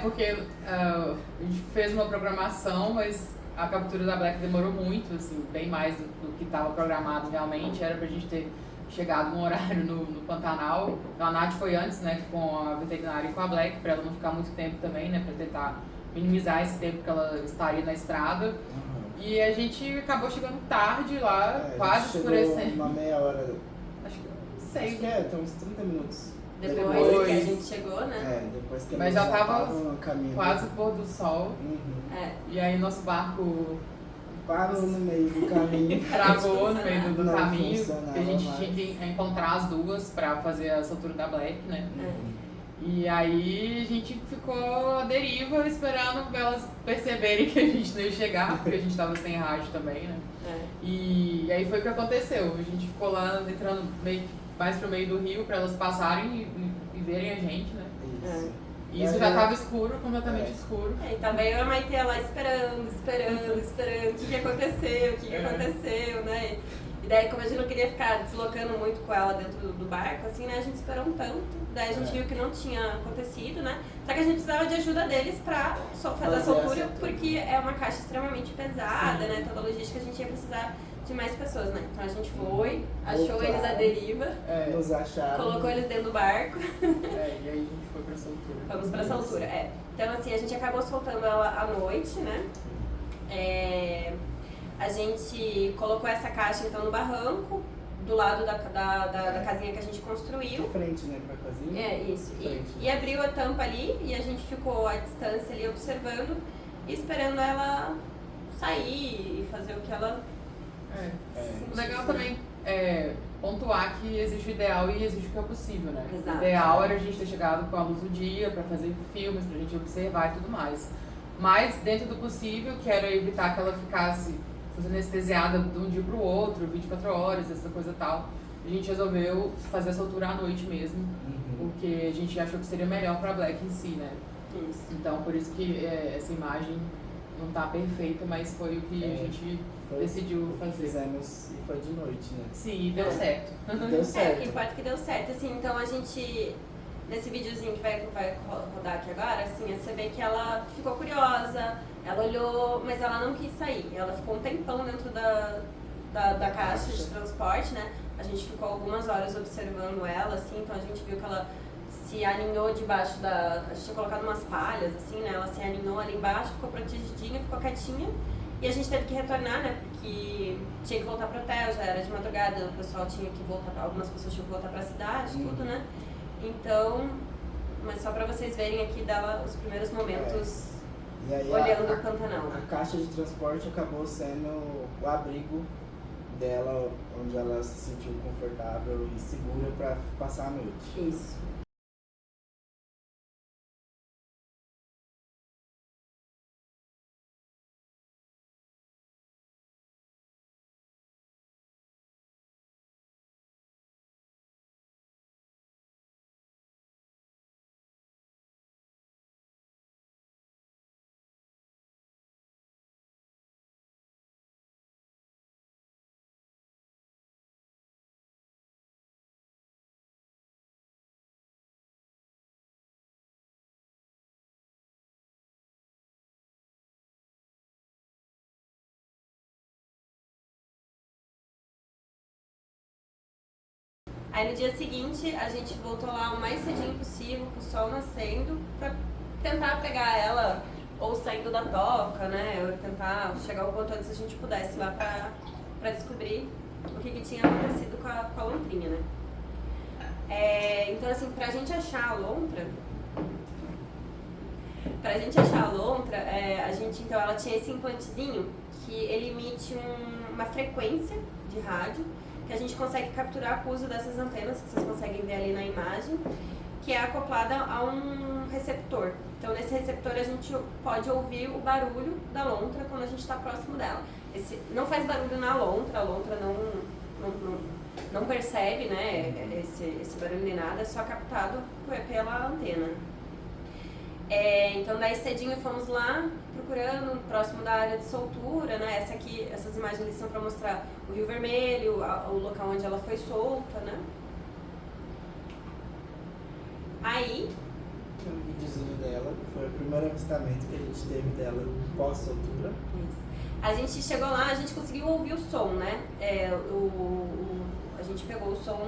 Porque a gente fez uma programação, mas a captura da Black demorou muito, assim, bem mais do que estava programado realmente. Era pra gente ter chegado no horário no Pantanal. Então a Nath foi antes, né, com a veterinária e com a Black, pra ela não ficar muito tempo também, né, pra tentar minimizar esse tempo que ela estaria na estrada. E a gente acabou chegando tarde lá, quase escurecendo. Uma meia hora. Acho que Tem uns 30 minutos. Depois que a gente chegou, né? Depois que Mas já tava no caminho. quase o pôr do sol. E aí nosso barco parou no meio do caminho. Travou no meio do caminho. funcionava A gente mais. tinha que encontrar as duas pra fazer a soltura da Black, né? E aí a gente ficou à deriva esperando elas perceberem que a gente não ia chegar, porque a gente tava sem rádio também, né? E aí foi o que aconteceu. A gente ficou lá entrando mais pro meio do rio pra elas passarem e verem a gente, né? Isso. E isso já tava escuro, completamente escuro. E tava eu e a Maitê lá esperando, o que aconteceu, né? E daí, como a gente não queria ficar deslocando muito com ela dentro do barco, assim, né, a gente esperou um tanto. Daí a gente viu que não tinha acontecido, né? Só que a gente precisava de ajuda deles pra fazer a soltura, porque é uma caixa extremamente pesada, né? Toda a logística a gente ia precisar de mais pessoas, né? Então a gente foi, achou eles à deriva, Nos acharam. colocou eles dentro do barco. E aí a gente foi pra soltura. Vamos pra soltura, Então assim, a gente acabou soltando ela à noite, né? A gente colocou essa caixa então no barranco, do lado da casinha que a gente construiu. De frente, né, pra casinha. Isso. E abriu a tampa ali e a gente ficou à distância ali observando e esperando ela sair e fazer o que ela... O legal também é pontuar que existe o ideal e existe o que é possível, né? Exato. O ideal era a gente ter chegado com a luz do dia pra fazer filmes, pra gente observar e tudo mais. Mas dentro do possível, que era evitar que ela fosse anestesiada de um dia pro outro, 24 horas, essa coisa tal. A gente resolveu fazer a soltura à noite mesmo, porque a gente achou que seria melhor pra Black em si, né? Isso. Então por isso que essa imagem não tá perfeita, mas foi o que a gente decidiu fazer. Fizemos e foi de noite, né? Sim, e deu certo. Deu O certo. que importa é que deu certo, assim, então a gente, nesse videozinho que vai rodar aqui agora, assim, você vê que ela ficou curiosa, ela olhou, mas ela não quis sair, ela ficou um tempão dentro da caixa de transporte, né? A gente ficou algumas horas observando ela, assim, então a gente viu que ela se aninhou debaixo a gente tinha colocado umas palhas, assim, né? Ela se aninhou ali embaixo, ficou protegidinha, ficou quietinha. E a gente teve que retornar, né? Porque tinha que voltar pro hotel, já era de madrugada, o pessoal tinha que voltar, algumas pessoas tinham que voltar pra cidade, tudo, né? Então, mas só pra vocês verem aqui dela os primeiros momentos E aí olhando o Pantanal. A caixa de transporte acabou sendo o abrigo dela, onde ela se sentiu confortável e segura para passar a noite. Isso. Aí no dia seguinte a gente voltou lá o mais cedinho possível, com o sol nascendo, pra tentar pegar ela ou saindo da toca, né? Ou tentar chegar o quanto antes a gente pudesse lá pra descobrir o que tinha acontecido com a lontrinha, né? Então assim, pra gente achar a lontra, então ela tinha esse implantezinho que ele emite uma frequência de rádio que a gente consegue capturar com o uso dessas antenas, que vocês conseguem ver ali na imagem, que é acoplada a um receptor. Então, nesse receptor, a gente pode ouvir o barulho da lontra quando a gente está próximo dela. não faz barulho na lontra, a lontra não percebe, né, esse barulho nem nada, é só captado pela antena. Então daí cedinho fomos lá procurando, próximo da área de soltura, né, essas imagens ali são para mostrar o Rio Vermelho, o local onde ela foi solta, né. Aí... Um videozinho dela, foi o primeiro avistamento que a gente teve dela pós-soltura. A gente chegou lá, a gente conseguiu ouvir o som, né? A gente pegou o som,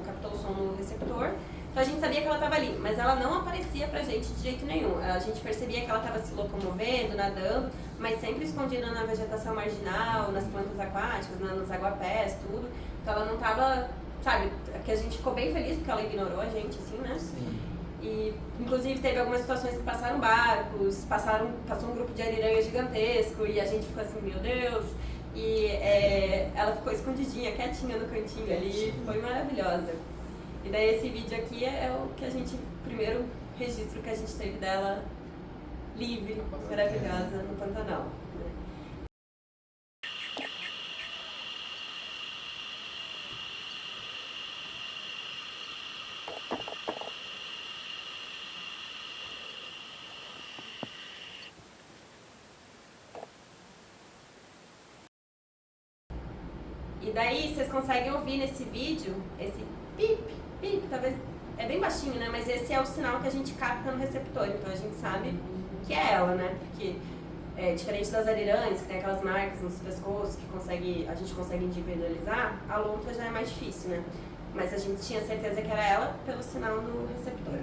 captou o som no receptor, então a gente sabia que ela estava ali, mas ela não aparecia pra gente de jeito nenhum. A gente percebia que ela estava se locomovendo, nadando, mas sempre escondida na vegetação marginal, nas plantas aquáticas, nos aguapés, tudo. Então ela não estava, sabe, que a gente ficou bem feliz porque ela ignorou a gente, assim, né? Sim. E, inclusive, teve algumas situações que passaram barcos, passou um grupo de ariranha gigantesco e a gente ficou assim, meu Deus. E ela ficou escondidinha, quietinha no cantinho ali, foi maravilhosa. E daí esse vídeo aqui é o que o primeiro registro que a gente teve dela livre, maravilhosa, no Pantanal. E daí vocês conseguem ouvir nesse vídeo, esse pip, pip, talvez é bem baixinho, né? Mas esse é o sinal que a gente capta no receptor, então a gente sabe que é ela, né? Porque diferente das ariranhas, que tem aquelas marcas nos pescoços que a gente consegue individualizar, a lontra já é mais difícil, né? Mas a gente tinha certeza que era ela pelo sinal no receptor.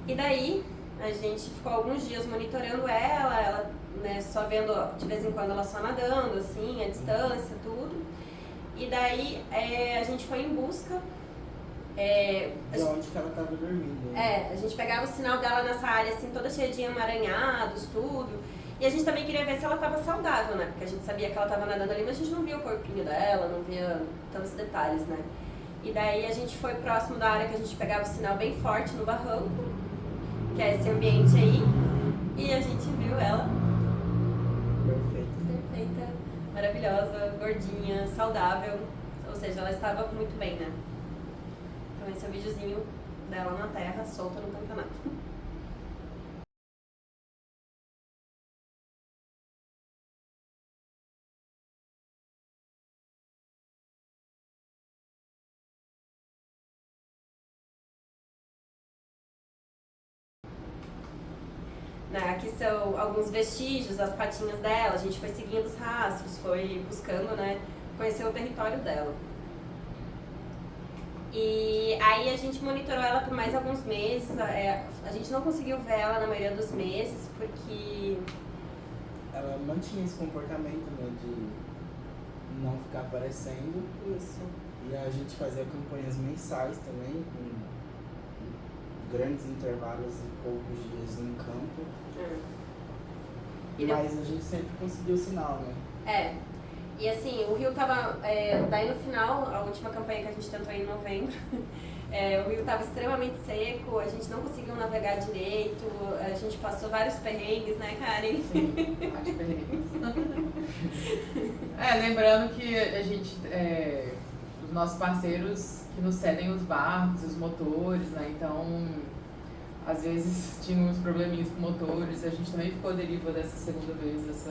E daí a gente ficou alguns dias monitorando ela, né, só vendo de vez em quando ela só nadando, assim, a distância, tudo. E daí a gente foi em busca. De onde que ela estava dormindo. A gente pegava o sinal dela nessa área, assim, toda cheia de emaranhados, tudo. E a gente também queria ver se ela estava saudável, né? Porque a gente sabia que ela estava nadando ali, mas a gente não via o corpinho dela, não via tantos detalhes, né? E daí a gente foi próximo da área que a gente pegava o sinal bem forte no barranco, que é esse ambiente aí. E a gente viu ela. Perfeita, maravilhosa, gordinha, saudável. Ou seja, ela estava muito bem, né? Então esse é o videozinho dela na terra, solta no Pantanal. Aqui são alguns vestígios das patinhas dela, a gente foi seguindo os rastros, foi buscando, né, conhecer o território dela. E aí a gente monitorou ela por mais alguns meses, a gente não conseguiu ver ela na maioria dos meses, porque... Ela mantinha esse comportamento, né, de não ficar aparecendo. Isso. E a gente fazia campanhas mensais também, com grandes intervalos e poucos dias no campo. Mas a gente sempre conseguiu o sinal, né? E assim, o rio tava, daí no final, a última campanha que a gente tentou em novembro, o rio tava extremamente seco, a gente não conseguiu navegar direito, a gente passou vários perrengues, né, Karen? Sim, vários perrengues. Lembrando que a gente, os nossos parceiros que nos cedem os barcos, os motores, né, então... Às vezes tinha uns probleminhas com motores, a gente também ficou à deriva dessa segunda vez,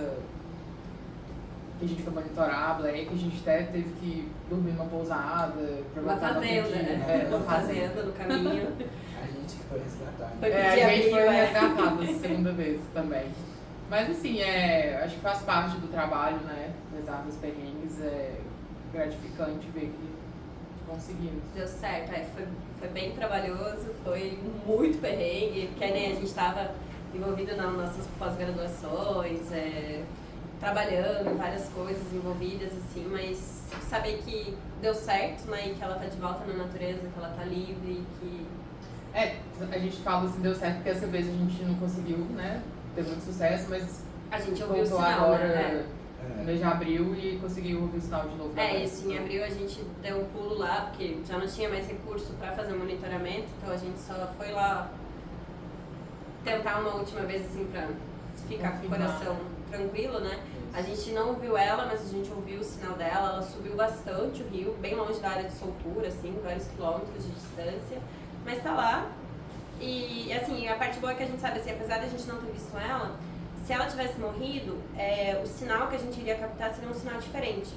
que a gente foi monitorar a Black, a gente até teve que dormir numa pousada, uma fazenda, né? Uma fazenda no caminho. A gente que foi resgatado. A gente foi resgatado essa segunda vez também. Mas assim, acho que faz parte do trabalho, né? Apesar dos perrengues, é gratificante ver que conseguimos. Deu certo, foi bem trabalhoso, foi muito perrengue, porque né, a gente estava envolvido nas nossas pós-graduações, trabalhando, várias coisas envolvidas, assim, mas saber que deu certo, né, e que ela tá de volta na natureza, que ela tá livre, que... A gente fala assim, deu certo, porque essa vez a gente não conseguiu, né, ter muito sucesso, mas a gente ouviu o sinal, agora, né? No mês de abril e conseguiu ouvir o sinal de novo. Isso, em abril a gente deu um pulo lá, porque já não tinha mais recurso para fazer monitoramento, então a gente só foi lá tentar uma última vez, assim, pra ficar com o coração tranquilo, né? A gente não viu ela, mas a gente ouviu o sinal dela. Ela subiu bastante o rio, bem longe da área de soltura, assim, vários quilômetros de distância. Mas tá lá. E, assim, a parte boa é que a gente sabe, assim, apesar da gente não ter visto ela, se ela tivesse morrido, o sinal que a gente iria captar seria um sinal diferente.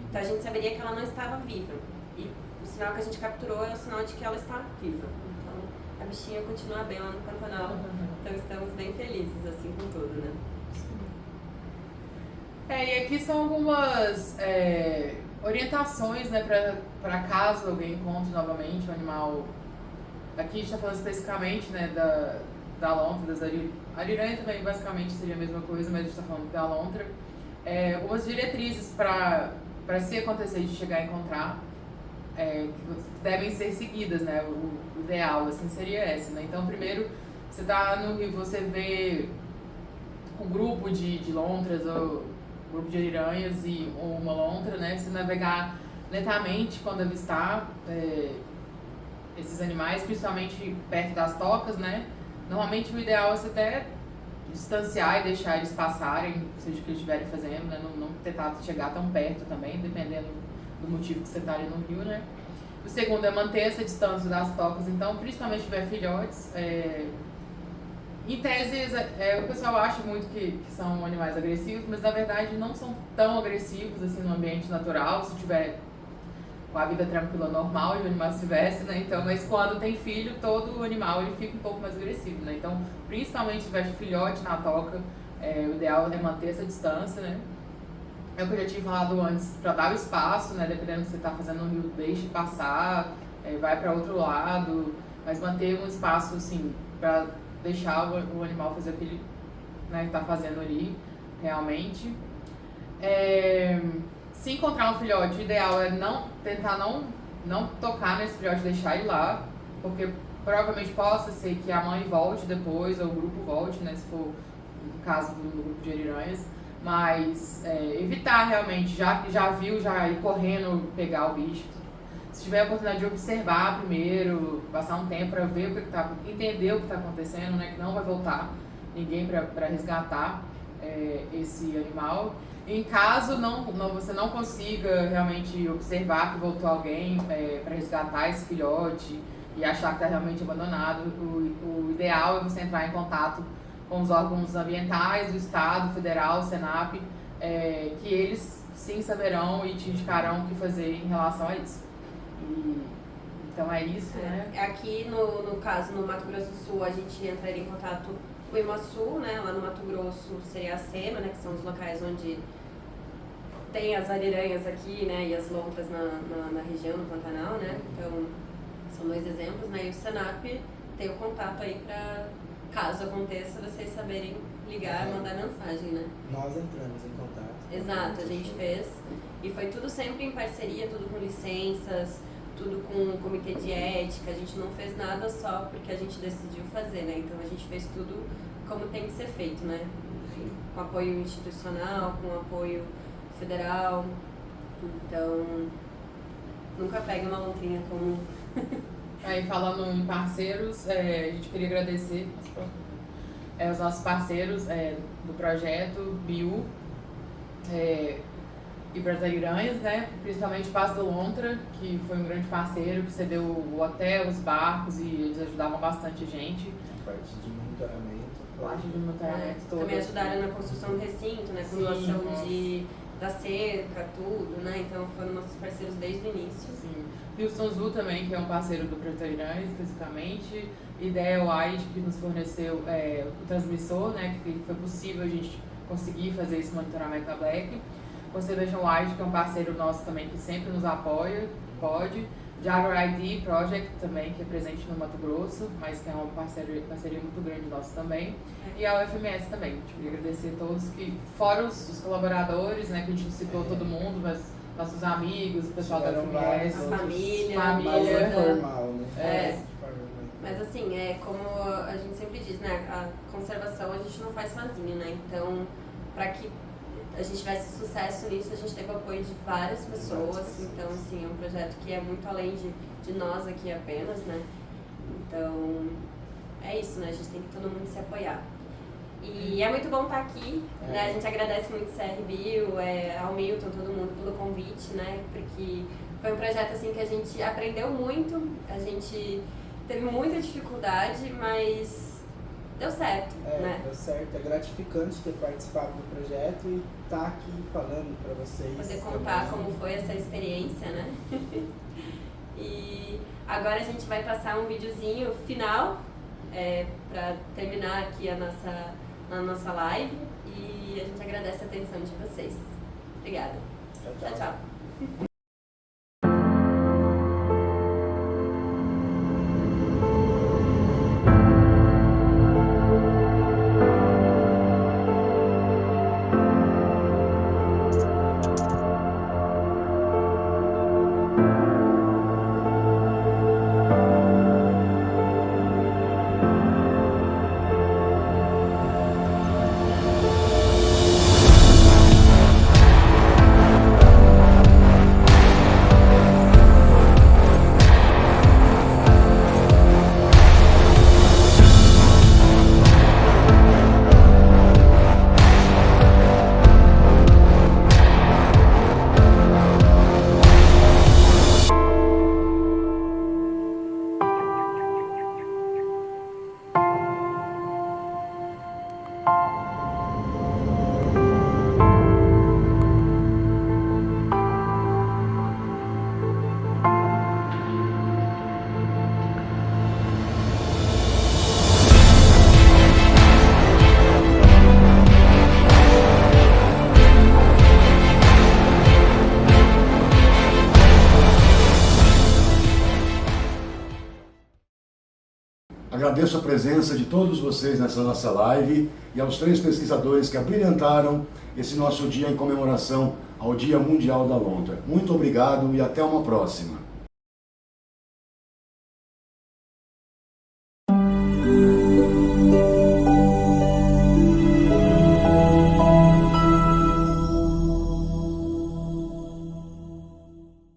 Então a gente saberia que ela não estava viva. E o sinal que a gente capturou é o sinal de que ela está viva. Então a bichinha continua bem lá no Pantanal. Então estamos bem felizes, assim, com tudo, né? E aqui são algumas orientações, né, para caso alguém encontre novamente um animal. Aqui a gente está falando especificamente, né, da lontra, das ariranha também basicamente seria a mesma coisa, mas a gente está falando da lontra. Algumas diretrizes para se acontecer de chegar a encontrar, que devem ser seguidas, né, o ideal assim seria essa, né. Então primeiro você está no rio, você vê um grupo de lontras ou grupo de ariranhas e uma lontra, né? Se navegar lentamente quando avistar esses animais, principalmente perto das tocas, né? Normalmente o ideal é você até distanciar e deixar eles passarem, seja o que eles estiverem fazendo, né? Não tentar chegar tão perto também, dependendo do motivo que você está ali no rio, né? O segundo é manter essa distância das tocas, então, principalmente se tiver filhotes. Em tese, o pessoal acha muito que são animais agressivos, mas na verdade não são tão agressivos assim no ambiente natural, se tiver com a vida tranquila normal de um animal silvestre, né? Então, mas quando tem filho, todo animal ele fica um pouco mais agressivo, né? Então, principalmente se tiver filhote na toca, o ideal é manter essa distância, né? É o que eu já tinha falado antes, para dar o espaço, né? Dependendo do que você está fazendo no rio, deixe passar, vai para outro lado, mas manter um espaço assim para deixar o animal fazer o que ele, né, está fazendo ali, realmente. Se encontrar um filhote, o ideal é tentar não tocar nesse filhote, deixar ele lá, porque provavelmente possa ser que a mãe volte depois, ou o grupo volte, né, se for o caso do grupo de ariranhas, mas evitar realmente, já viu, já ir correndo pegar o bicho. Se tiver a oportunidade de observar primeiro, passar um tempo para ver entender o que está acontecendo, né, que não vai voltar ninguém para resgatar esse animal. Em caso você não consiga realmente observar que voltou alguém para resgatar esse filhote e achar que está realmente abandonado, o ideal é você entrar em contato com os órgãos ambientais do Estado, Federal, Senap, que eles sim saberão e te indicarão o que fazer em relação a isso. Então é isso, né? Aqui no caso, no Mato Grosso do Sul, a gente entraria em contato com o Imaçu, né? Lá no Mato Grosso seria a SEMA, né? Que são os locais onde tem as ariranhas aqui, né? E as lontras na região, no Pantanal, né? Então, são dois exemplos, né? E o Senap tem o contato aí para, caso aconteça, vocês saberem ligar e mandar mensagem, né? Nós entramos em contato. Exato, a gente fez. E foi tudo sempre em parceria, tudo com licenças, tudo com o comitê de ética. A gente não fez nada só porque a gente decidiu fazer, né? Então a gente fez tudo como tem que ser feito, né? Com apoio institucional, com apoio federal. Então, nunca pegue uma lontrinha comum. Aí falando em parceiros, a gente queria agradecer os nossos parceiros do projeto BIU e para as ariranhas, né? Principalmente o Passo do Lontra, que foi um grande parceiro, que cedeu o hotel, os barcos, e eles ajudavam bastante a gente. A parte de monitoramento. Parte de monitoramento todo. Também ajudaram na construção do recinto, né? Com doação da cerca, tudo, né? Então foram nossos parceiros desde o início. Sim. Houston Zoo também, que é um parceiro do Projeto Ariranhas, especificamente. Ideia Wide, que nos forneceu o transmissor, né? Que foi possível a gente conseguir fazer esse monitoramento da Black. Conservation Wide, que é um parceiro nosso também, que sempre nos apoia, pode. Jaguar ID Project também, que é presente no Mato Grosso, mas que é uma parceria muito grande nossa também. E a UFMS também. A gente queria agradecer a todos, que fora os colaboradores, né, que a gente citou todo mundo, mas nossos amigos, o pessoal da UFMS, a família. Formal, né? Mas assim, como a gente sempre diz, né, a conservação a gente não faz sozinho, né? Então, para que a gente tivesse sucesso nisso, a gente teve o apoio de várias pessoas. Então, assim, é um projeto que é muito além de nós aqui apenas, né? Então, é isso, né? A gente tem que todo mundo se apoiar. E é muito bom estar aqui, né? A gente agradece muito o CRBio, ao Milton, todo mundo pelo convite, né? Porque foi um projeto assim que a gente aprendeu muito, a gente teve muita dificuldade, mas deu certo, né? Deu certo, é gratificante ter participado do projeto e estar aqui falando para vocês. Poder contar como foi essa experiência, né? E agora a gente vai passar um videozinho final para terminar aqui a nossa live e a gente agradece a atenção de vocês. Obrigada. Tchau, tchau. Agradeço a presença de todos vocês nessa nossa live e aos 3 pesquisadores que abrilhantaram esse nosso dia em comemoração ao Dia Mundial da Lontra. Muito obrigado e até uma próxima.